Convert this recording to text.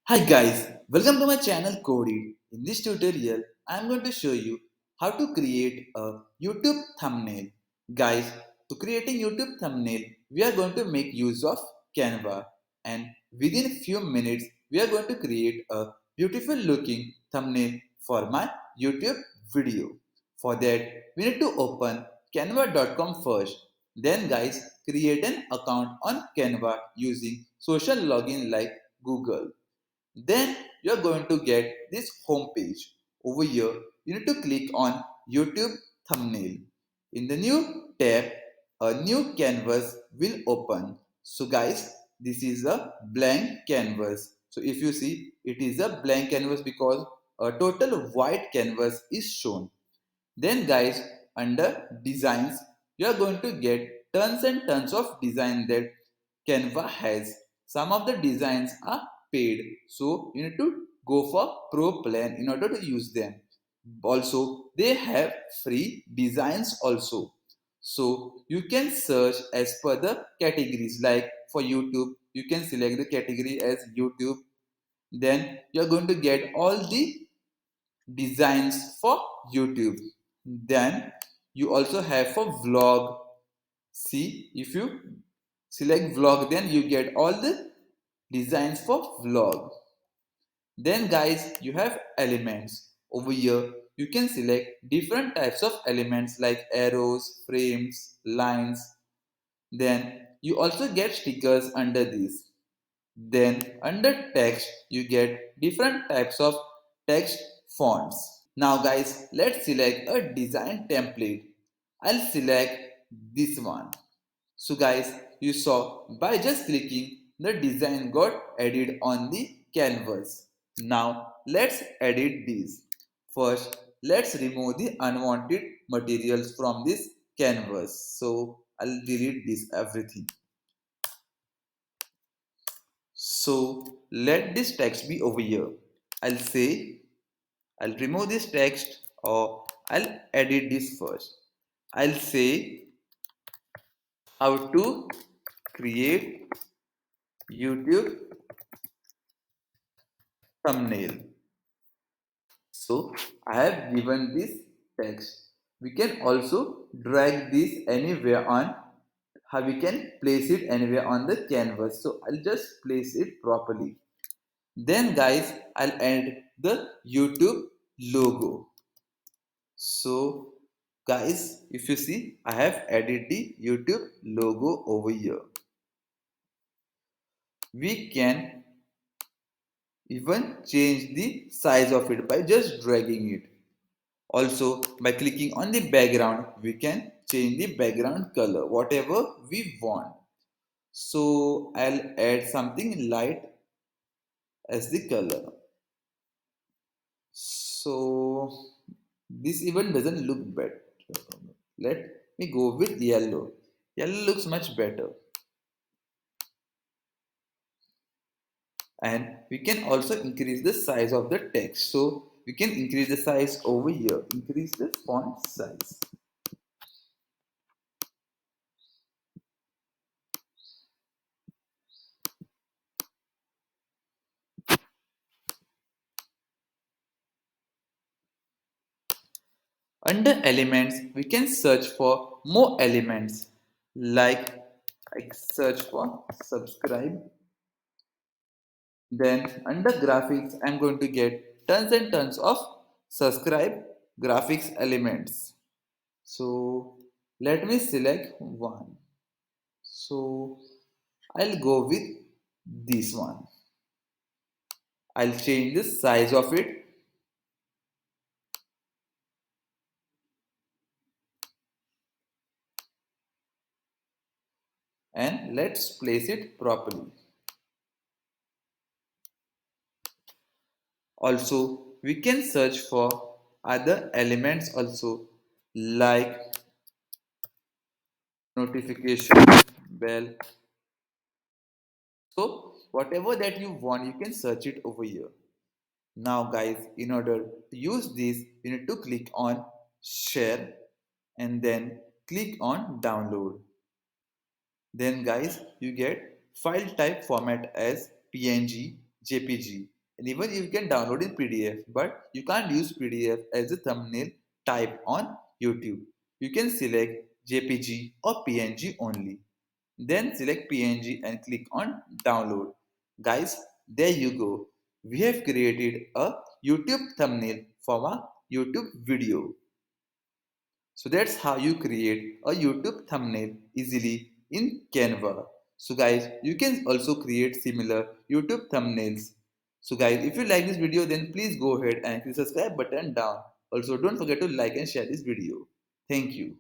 Hi guys, welcome to my channel Coded. In this tutorial, I am going to show you how to create a YouTube thumbnail. Guys, to create a YouTube thumbnail, we are going to make use of Canva, and within few minutes, we are going to create a beautiful looking thumbnail for my YouTube video. For that, we need to open canva.com first. Then guys, create an account on Canva using social login like Google. Then you're going to get this home page. Over here, you need to click on YouTube thumbnail. In the new tab, a new canvas will open. So guys, this is a blank canvas. So if you see, it is a blank canvas because a total white canvas is shown. Then guys, under designs, you are going to get tons and tons of design that Canva has. Some of the designs are paid, so you need to go for pro plan in order to use them. Also, they have free designs also. So you can search as per the categories, like for YouTube, you can select the category as YouTube. Then you're going to get all the designs for YouTube. Then you also have for vlog. See, if you select vlog, then you get all the designs for vlog. Then guys, you have elements. Over here, you can select different types of elements like arrows, frames, lines. Then you also get stickers under this. Then under text, you get different types of text fonts. Now guys, let's select a design template. I'll select this one. So guys, you saw by just clicking, the design got added on the canvas. Now let's edit this. First, let's remove the unwanted materials from this canvas. So I'll delete this everything. So let this text be over here. I'll say, I'll remove this text or I'll edit this first. I'll say how to create YouTube thumbnail. So I have given this text. We can also drag this anywhere on how we can place it anywhere on the canvas. So I'll just place it properly. Then guys, I'll add the YouTube logo. So guys, if you see, I have added the YouTube logo over here. We can even change the size of it by just dragging it. Also, by clicking on the background, we can change the background color, whatever we want. So I'll add something light as the color. So this even doesn't look better. Let me go with yellow. Yellow looks much better. And we can also increase the size of the text. So we can increase the size over here. Increase the font size. Under elements, we can search for more elements like I search for subscribe. Then under graphics, I'm going to get tons and tons of subscribe graphics elements. So let me select one. So I'll go with this one. I'll change the size of it and let's place it properly. Also, we can search for other elements also like notification, bell. So whatever that you want, you can search it over here. Now guys, in order to use this, you need to click on share and then click on download. Then guys, you get file type format as PNG, JPG. and even you can download in PDF, but you can't use PDF as a thumbnail type on YouTube. You can select JPG or PNG only. Then select PNG and click on download. Guys, there you go. We have created a YouTube thumbnail for a YouTube video. So that's how you create a YouTube thumbnail easily in Canva. So guys, you can also create similar YouTube thumbnails. So guys, if you like this video, then please go ahead and click the subscribe button down. Also, don't forget to like and share this video. Thank you.